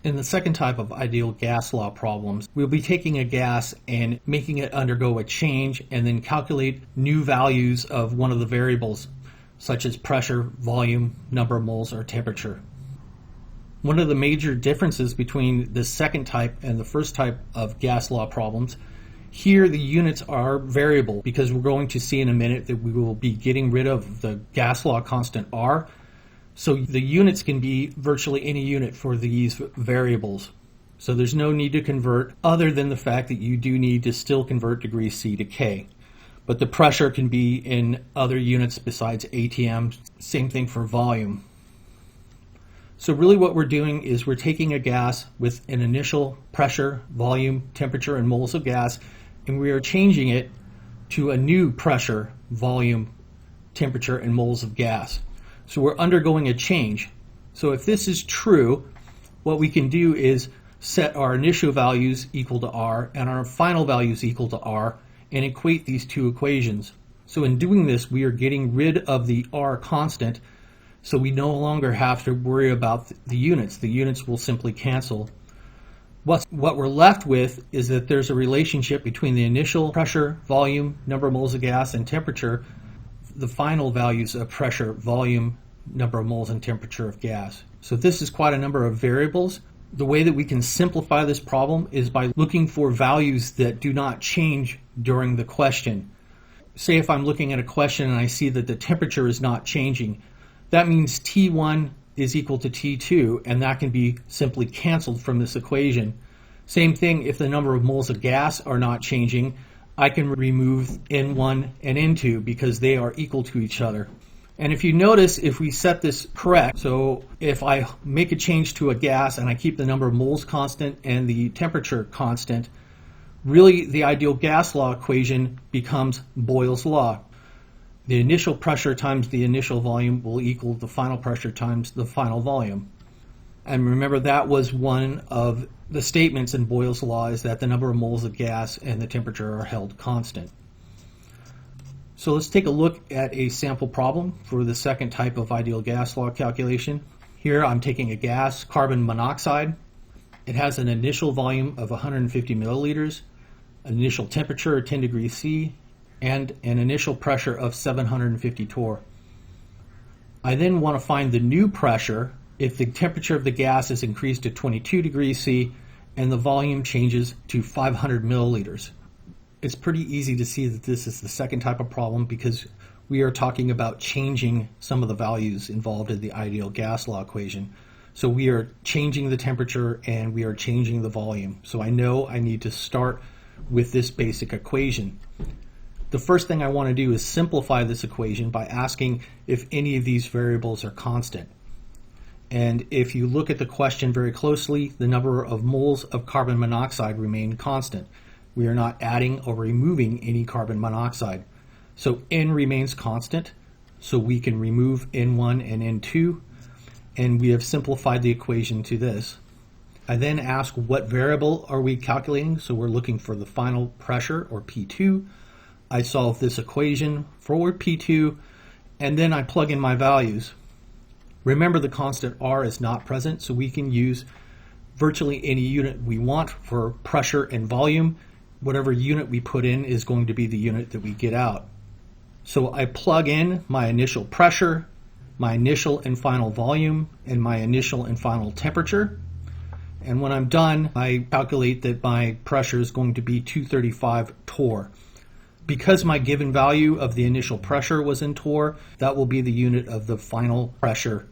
In the second type of ideal gas law problems, we'll be taking a gas and making it undergo a change and then calculate new values of one of the variables, such as pressure, volume, number of moles, or temperature. One of the major differences between the second type and the first type of gas law problems, here the units are variable because we're going to see in a minute that we will be getting rid of the gas law constant R. So the units can be virtually any unit for these variables. So there's no need to convert other than the fact that you do need to still convert degrees C to K. But the pressure can be in other units besides ATM. Same thing for volume. So really what we're doing is we're taking a gas with an initial pressure, volume, temperature, and moles of gas, and we are changing it to a new pressure, volume, temperature, and moles of gas. So we're undergoing a change. So if this is true, what we can do is set our initial values equal to R and our final values equal to R and equate these two equations. So in doing this, we are getting rid of the R constant, so we no longer have to worry about the units. The units will simply cancel. What we're left with is that there's a relationship between the initial pressure, volume, number of moles of gas, and temperature, the final values of pressure, volume, number of moles, and temperature of gas. So this is quite a number of variables. The way that we can simplify this problem is by looking for values that do not change during the question. Say if I'm looking at a question and I see that the temperature is not changing, that means T1 is equal to T2, and that can be simply canceled from this equation. Same thing if the number of moles of gas are not changing, I can remove N1 and N2 because they are equal to each other. And if you notice, if we set this correct, so if I make a change to a gas and I keep the number of moles constant and the temperature constant, really the ideal gas law equation becomes Boyle's law. The initial pressure times the initial volume will equal the final pressure times the final volume. And remember, that was one of the statements in Boyle's law, is that the number of moles of gas and the temperature are held constant. So let's take a look at a sample problem for the second type of ideal gas law calculation. Here I'm taking a gas, carbon monoxide. It has an initial volume of 150 milliliters, an initial temperature of 10 degrees C, and an initial pressure of 750 torr. I then want to find the new pressure if the temperature of the gas is increased to 22 degrees C and the volume changes to 500 milliliters. It's pretty easy to see that this is the second type of problem because we are talking about changing some of the values involved in the ideal gas law equation. So we are changing the temperature and we are changing the volume. So I know I need to start with this basic equation. The first thing I want to do is simplify this equation by asking if any of these variables are constant. And if you look at the question very closely, the number of moles of carbon monoxide remain constant. We are not adding or removing any carbon monoxide. So N remains constant, so we can remove N1 and N2, and we have simplified the equation to this. I then ask what variable are we calculating, so we're looking for the final pressure, or P2. I solve this equation for P2, and then I plug in my values. Remember, the constant R is not present, so we can use virtually any unit we want for pressure and volume. Whatever unit we put in is going to be the unit that we get out. So I plug in my initial pressure, my initial and final volume, and my initial and final temperature. And when I'm done, I calculate that my pressure is going to be 235 torr. Because my given value of the initial pressure was in torr, that will be the unit of the final pressure